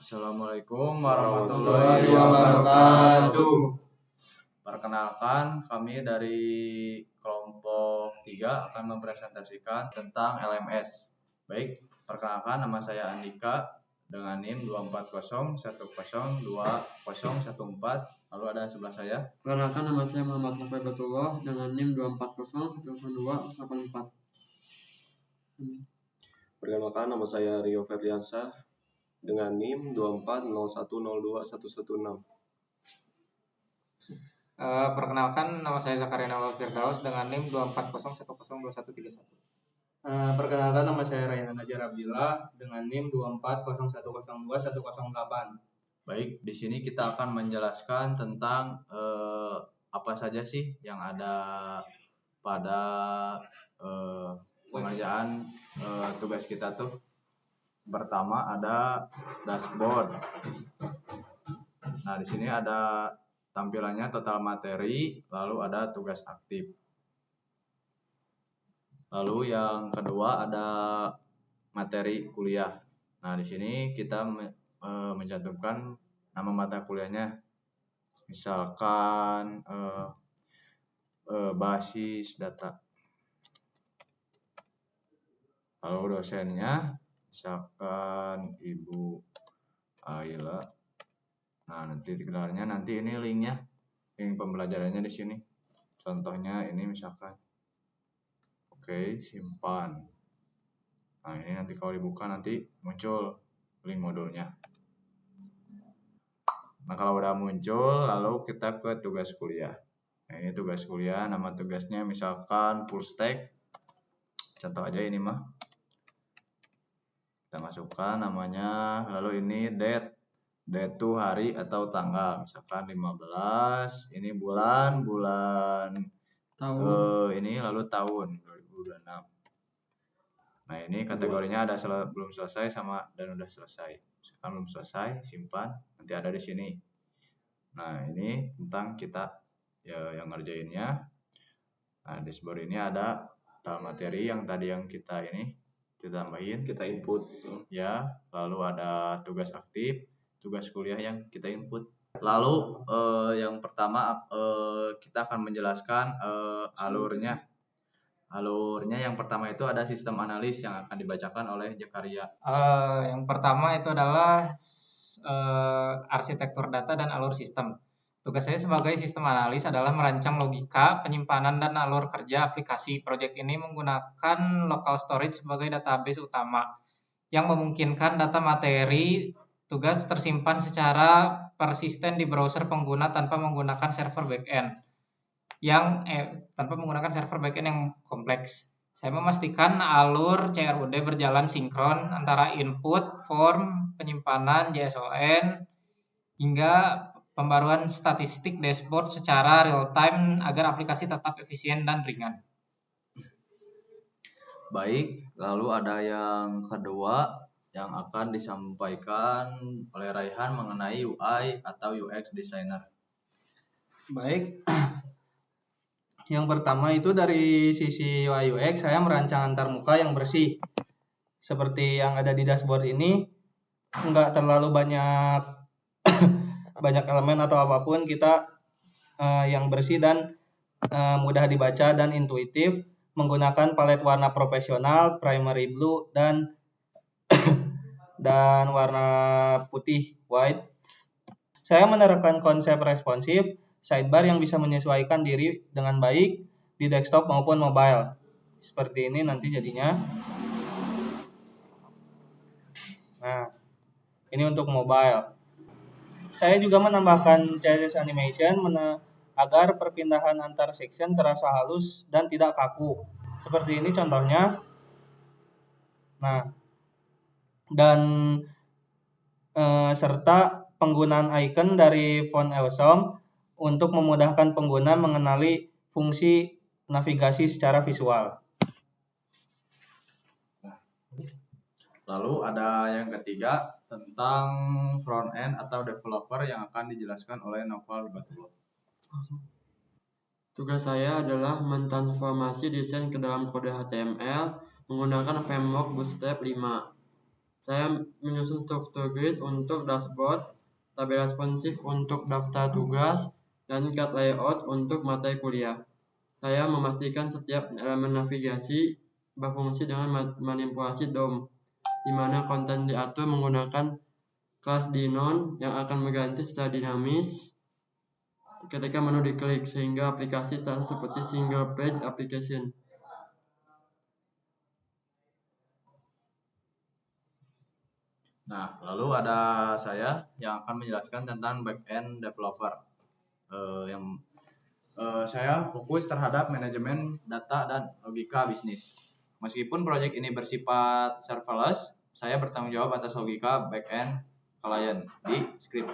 Assalamualaikum warahmatullahi warahmatullahi wabarakatuh. wabarakatuh. Perkenalkan, kami dari kelompok 3 akan mempresentasikan tentang LMS. Baik, perkenalkan, nama saya Andika dengan NIM 24010102014. Lalu ada sebelah saya. Perkenalkan, nama saya Muhammad Nafai Batullah dengan NIM 240100284. Perkenalkan, nama saya Rio Ferdiansyah dengan NIM 240102116. Perkenalkan, nama saya Zakaria Nawal Firdaus dengan NIM 240102131. Perkenalkan, nama saya Rayhan Najar Abdillah dengan NIM 240102108. Baik, di sini kita akan menjelaskan tentang apa saja sih yang ada pada pengerjaan tugas kita tuh. Pertama ada dashboard. Nah, di sini ada tampilannya total materi, lalu ada tugas aktif. Lalu yang kedua ada materi kuliah. Nah, di sini kita mencantumkan nama mata kuliahnya, misalkan basis data. Lalu dosennya, misalkan Ibu Aila. Nah, nanti gelarnya, nanti ini linknya, link pembelajarannya di sini. Contohnya ini misalkan. Oke, simpan. Nah, ini nanti kalau dibuka nanti muncul link modulnya. Nah, kalau udah muncul, lalu kita ke tugas kuliah. Nah, ini tugas kuliah, nama tugasnya misalkan full stack. Contoh aja ini mah. Kita masukkan namanya, lalu ini date itu hari atau tanggal, misalkan 15, ini bulan Tahun. ini lalu tahun 2026. Nah, ini kategorinya ada belum selesai sama dan udah selesai. Misalkan belum selesai, simpan, nanti ada di sini. Nah, ini tentang kita yang ngerjainnya. Nah, dashboard ini ada total materi yang tadi yang kita tambahin, kita input ya. Lalu ada tugas aktif, tugas kuliah yang kita input. Lalu yang pertama kita akan menjelaskan alurnya. Alurnya yang pertama itu ada sistem analis yang akan dibacakan oleh Zakaria. Yang pertama itu adalah arsitektur data dan alur sistem. Tugas saya sebagai sistem analis adalah merancang logika, penyimpanan, dan alur kerja aplikasi. Proyek ini menggunakan local storage sebagai database utama yang memungkinkan data materi tugas tersimpan secara persisten di browser pengguna tanpa menggunakan server backend yang kompleks. Saya memastikan alur CRUD berjalan sinkron antara input, form, penyimpanan, JSON, hingga pembaruan statistik dashboard secara real time agar aplikasi tetap efisien dan ringan. Baik, lalu ada yang kedua yang akan disampaikan oleh Rayhan mengenai UI atau UX designer. Baik. Yang pertama itu dari sisi UI UX, saya merancang antarmuka yang bersih. Seperti yang ada di dashboard ini, enggak terlalu banyak elemen atau apapun, kita yang bersih dan mudah dibaca dan intuitif, menggunakan palet warna profesional, primary blue dan warna putih white. Saya menerapkan konsep responsif, sidebar yang bisa menyesuaikan diri dengan baik di desktop maupun mobile. Seperti ini nanti jadinya. Nah, ini untuk mobile. Saya juga menambahkan CSS animation agar perpindahan antar section terasa halus dan tidak kaku. Seperti ini contohnya. Nah, dan serta penggunaan icon dari font Awesome untuk memudahkan pengguna mengenali fungsi navigasi secara visual. Lalu ada yang ketiga tentang front end atau developer yang akan dijelaskan oleh Noval Batullah. Tugas saya adalah mentransformasi desain ke dalam kode HTML menggunakan framework Bootstrap 5. Saya menyusun struktur grid untuk dashboard, tabel responsif untuk daftar tugas, dan card layout untuk materi kuliah. Saya memastikan setiap elemen navigasi berfungsi dengan manipulasi DOM, di mana konten diatur menggunakan kelas Dinon yang akan berganti secara dinamis ketika menu diklik, sehingga aplikasi terasa seperti single page application. Nah, lalu ada saya yang akan menjelaskan tentang back-end developer. Saya fokus terhadap manajemen data dan logika bisnis. Meskipun proyek ini bersifat serverless, saya bertanggung jawab atas logika back-end client di script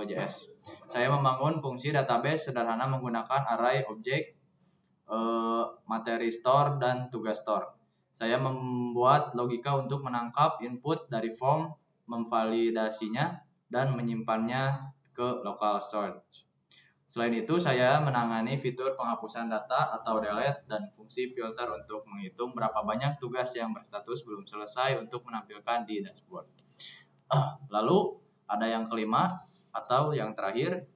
JS. Saya membangun fungsi database sederhana menggunakan array objek, materi store, dan tugas store. Saya membuat logika untuk menangkap input dari form, memvalidasinya, dan menyimpannya ke local storage. Selain itu, saya menangani fitur penghapusan data atau delete dan fungsi filter untuk menghitung berapa banyak tugas yang berstatus belum selesai untuk menampilkan di dashboard. Lalu ada yang kelima atau yang terakhir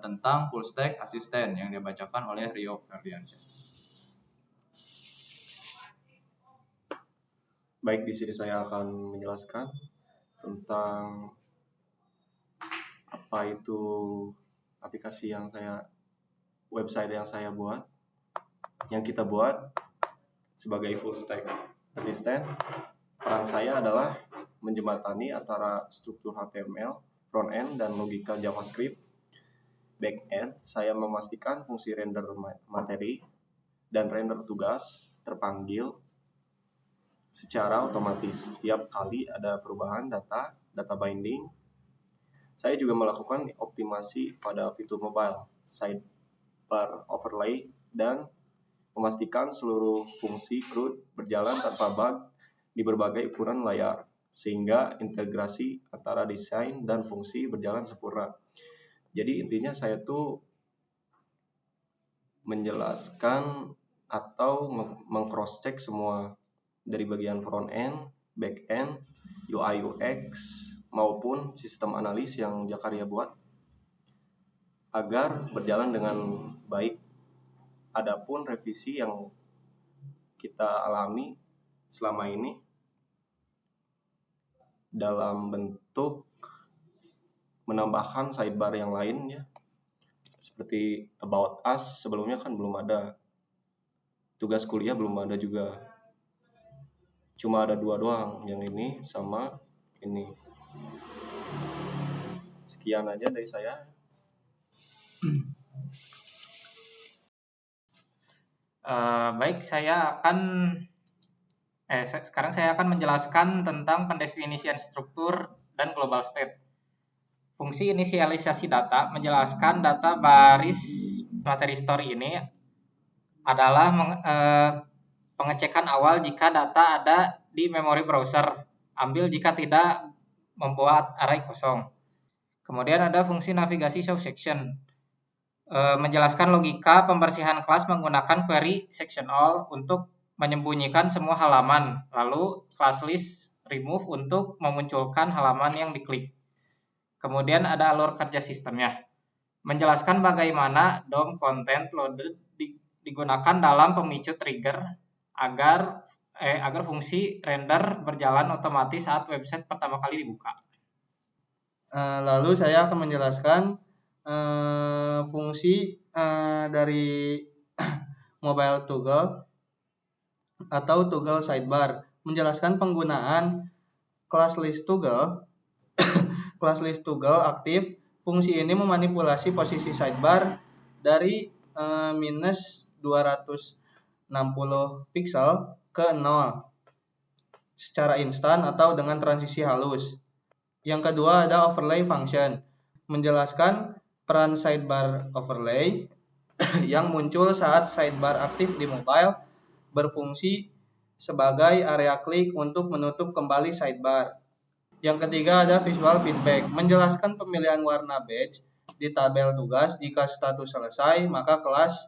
tentang full stack assistant yang dibacakan oleh Rio Ferdiansyah. Baik, di sini saya akan menjelaskan tentang apa itu aplikasi website yang kita buat sebagai full stack assistant. Peran saya adalah menjembatani antara struktur HTML, front end, dan logika JavaScript. Back end, saya memastikan fungsi render materi dan render tugas terpanggil secara otomatis tiap kali ada perubahan data binding. Saya juga melakukan optimasi pada fitur mobile, sidebar overlay, dan memastikan seluruh fungsi CRUD berjalan tanpa bug di berbagai ukuran layar, sehingga integrasi antara desain dan fungsi berjalan sempurna. Jadi intinya saya tuh menjelaskan atau meng-cross-check semua dari bagian front end, back end, UI UX, maupun sistem analis yang Jakaria buat agar berjalan dengan baik. Adapun revisi yang kita alami selama ini dalam bentuk menambahkan sidebar yang lain ya, seperti about us sebelumnya kan belum ada, tugas kuliah belum ada juga, cuma ada 2 doang, yang ini sama ini. Sekian aja dari saya. Baik, sekarang saya akan menjelaskan tentang pendefinisian struktur dan global state. Fungsi inisialisasi data menjelaskan data baris materi store ini adalah pengecekan awal jika data ada di memori browser, ambil jika tidak, membuat array kosong. Kemudian ada fungsi navigasi show section, menjelaskan logika pembersihan kelas menggunakan query section all untuk menyembunyikan semua halaman, lalu class list remove untuk memunculkan halaman yang diklik. Kemudian ada alur kerja sistemnya, menjelaskan bagaimana DOM content loaded digunakan dalam pemicu trigger agar fungsi render berjalan otomatis saat website pertama kali dibuka. Lalu saya akan menjelaskan fungsi dari mobile toggle atau toggle sidebar, menjelaskan penggunaan class list toggle. Class list toggle aktif. Fungsi ini memanipulasi posisi sidebar dari minus 260 pixel ke 0 secara instan atau dengan transisi halus. Yang kedua ada overlay function, menjelaskan peran sidebar overlay yang muncul saat sidebar aktif di mobile berfungsi sebagai area klik untuk menutup kembali sidebar. Yang ketiga ada visual feedback, menjelaskan pemilihan warna badge di tabel tugas. Jika status selesai, maka kelas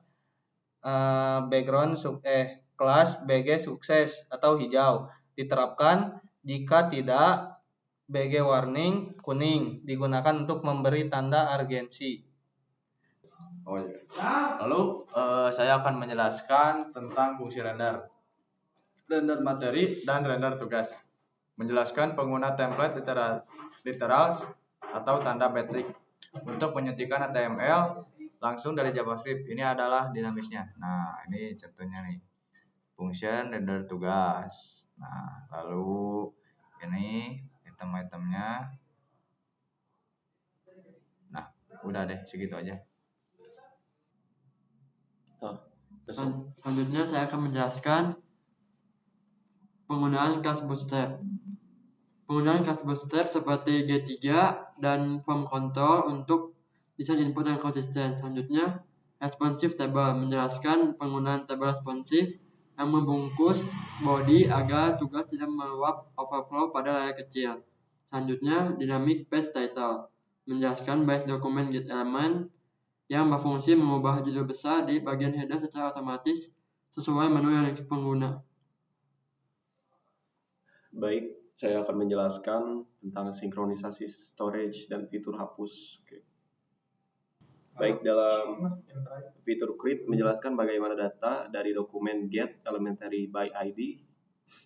kelas BG sukses atau hijau diterapkan Jika tidak, BG warning kuning digunakan untuk memberi tanda urgensi. Oh iya. Lalu saya akan menjelaskan tentang fungsi render materi dan render tugas. Menjelaskan pengguna template literals atau tanda metrik untuk menyuntikkan HTML langsung dari JavaScript. Ini adalah dinamisnya. Nah, ini contohnya nih. Function render tugas. Nah, lalu ini item-itemnya. Nah, udah deh, segitu aja. Selanjutnya saya akan menjelaskan penggunaan kelas bootstrap. Penggunaan kelas bootstrap seperti G3 dan form control untuk desain input yang konsisten. Selanjutnya, responsive table menjelaskan penggunaan tabel responsif yang membungkus body agar tugas tidak meluap overflow pada layar kecil. Selanjutnya, dynamic page title menjelaskan base dokumen get element yang berfungsi mengubah judul besar di bagian header secara otomatis sesuai menu yang diakses pengguna. Baik, saya akan menjelaskan tentang sinkronisasi storage dan fitur hapus. Oke. Baik, dalam fitur create menjelaskan bagaimana data dari dokumen get elementary by ID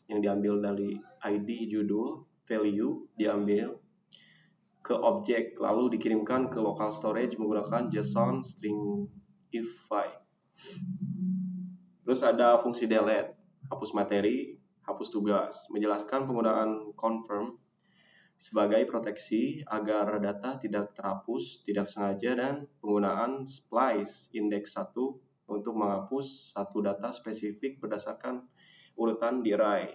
yang diambil dari ID judul value diambil ke objek lalu dikirimkan ke local storage menggunakan JSON string if file. Terus ada fungsi delete, hapus materi, hapus tugas, menjelaskan penggunaan confirm sebagai proteksi agar data tidak terhapus tidak sengaja dan penggunaan splice index 1 untuk menghapus satu data spesifik berdasarkan urutan di array.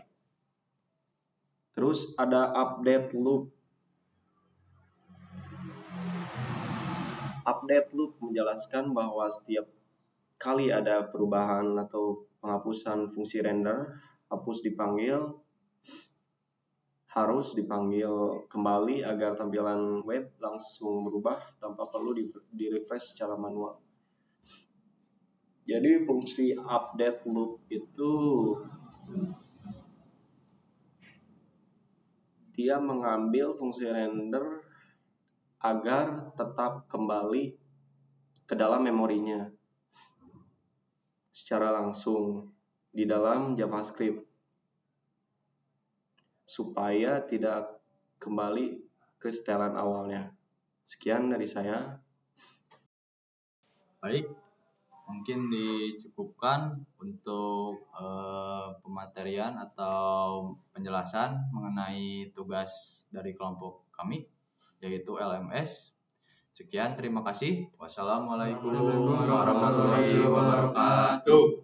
Terus ada update loop. Update loop menjelaskan bahwa setiap kali ada perubahan atau penghapusan fungsi render, harus dipanggil kembali agar tampilan web langsung berubah tanpa perlu di-refresh secara manual. Jadi fungsi update loop itu dia mengambil fungsi render agar tetap kembali ke dalam memorinya secara langsung di dalam JavaScript supaya tidak kembali ke setelan awalnya. Sekian dari saya. Baik, mungkin dicukupkan untuk pematerian atau penjelasan mengenai tugas dari kelompok kami, yaitu LMS. Sekian, terima kasih. Wassalamualaikum warahmatullahi wabarakatuh.